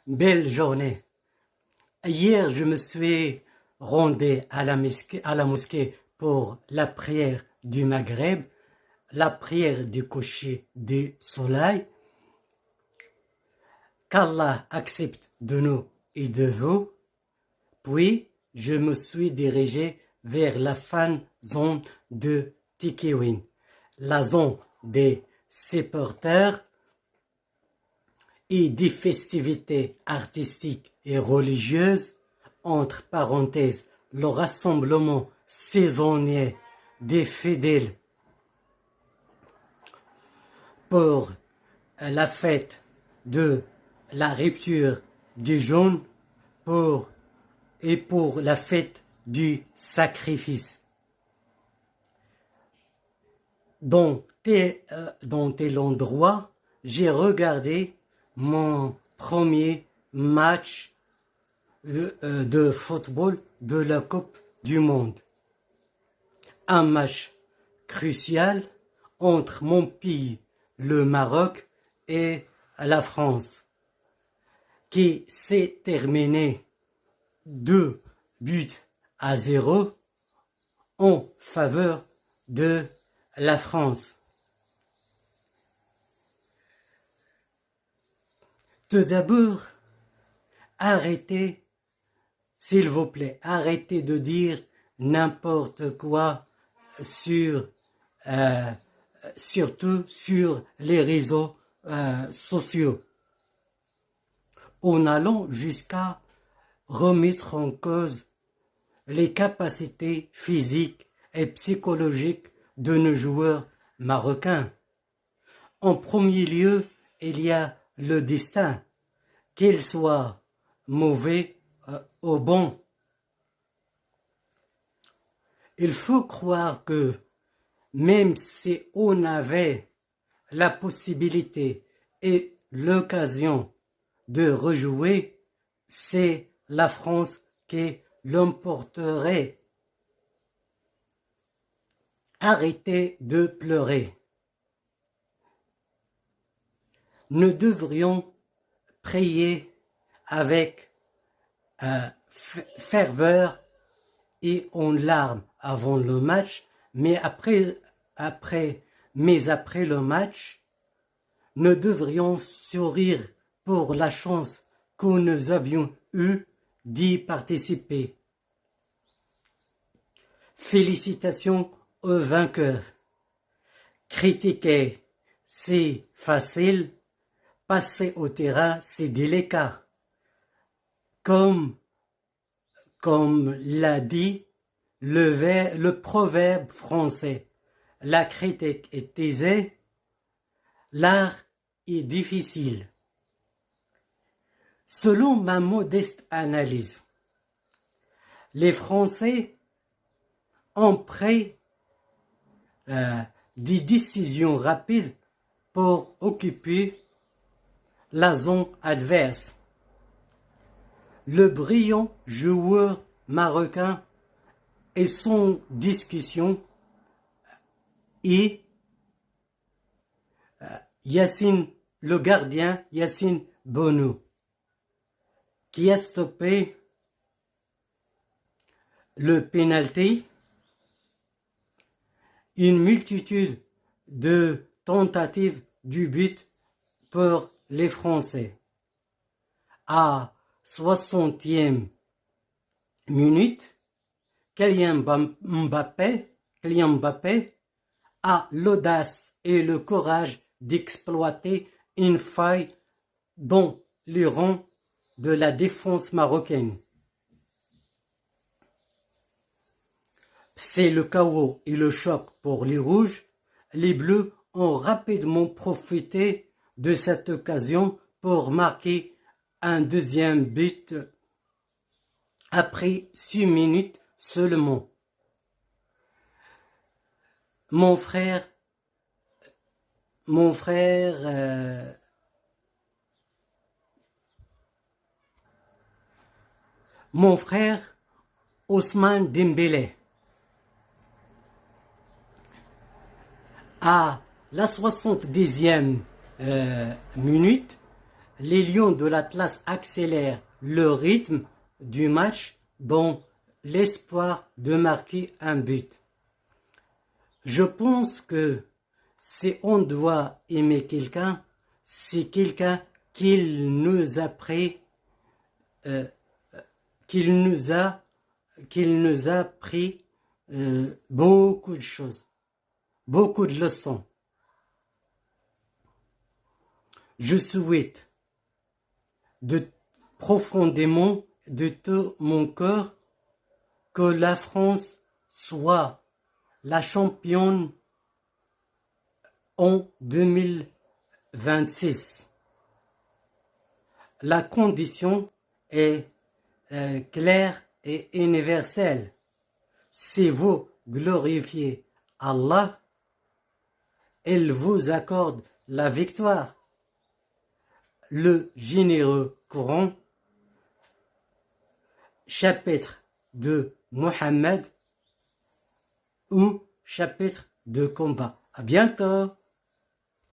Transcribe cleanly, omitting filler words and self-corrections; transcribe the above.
belle journée. Hier, je me suis rendu à la mosquée pour la prière du Maghreb, la prière du coucher du soleil. Qu'Allah accepte de nous et de vous. Puis, je me suis dirigé vers la fan zone de Tikiwin, la zone des supporters et des festivités artistiques et religieuses, entre parenthèses, le rassemblement saisonnier des fidèles pour la fête de la rupture du jeûne pour la fête du sacrifice. Dans tel endroit, j'ai regardé mon premier match de football de la Coupe du Monde. Un match crucial entre mon pays, le Maroc, et la France, qui s'est terminé 2-0 en faveur de la France. Tout d'abord, arrêtez, s'il vous plaît, arrêtez de dire n'importe quoi surtout sur les réseaux sociaux, en allant jusqu'à remettre en cause les capacités physiques et psychologiques de nos joueurs marocains. En premier lieu, il y a le destin, qu'il soit mauvais ou bon. Il faut croire que même si on avait la possibilité et l'occasion de rejouer, c'est la France qui l'emporterait. Arrêtez de pleurer. Nous devrions prier avec ferveur et en larmes avant le match, mais après le match, nous devrions sourire pour la chance que nous avions eue d'y participer. Félicitations aux vainqueurs. Critiquer, c'est facile. Passer au terrain, c'est délicat. Comme l'a dit le proverbe français, la critique est aisée, l'art est difficile. Selon ma modeste analyse, les Français ont pris des décisions rapides pour occuper la zone adverse. Le brillant joueur marocain et son discussion et le gardien Yacine Bounou, qui a stoppé le penalty. Une multitude de tentatives du but pour les Français. À 60e minute, Kylian Mbappé a l'audace et le courage d'exploiter une faille dans les rangs de la défense marocaine. C'est le chaos et le choc pour les Rouges. Les Bleus ont rapidement profité de cette occasion pour marquer un deuxième but après 6 minutes seulement. Mon frère Ousmane Dembélé, à la 70e minute, les Lions de l'Atlas accélèrent le rythme du match dans l'espoir de marquer un but. Je pense que si on doit aimer quelqu'un, c'est quelqu'un qu'il nous a pris, qu'il nous a pris beaucoup de choses, beaucoup de leçons. Je souhaite profondément de tout mon cœur que la France soit la championne en 2026. La condition est claire et universelle. Si vous glorifiez Allah, il vous accorde la victoire. Le généreux Coran, chapitre de Mohammed ou chapitre de combat. À bientôt!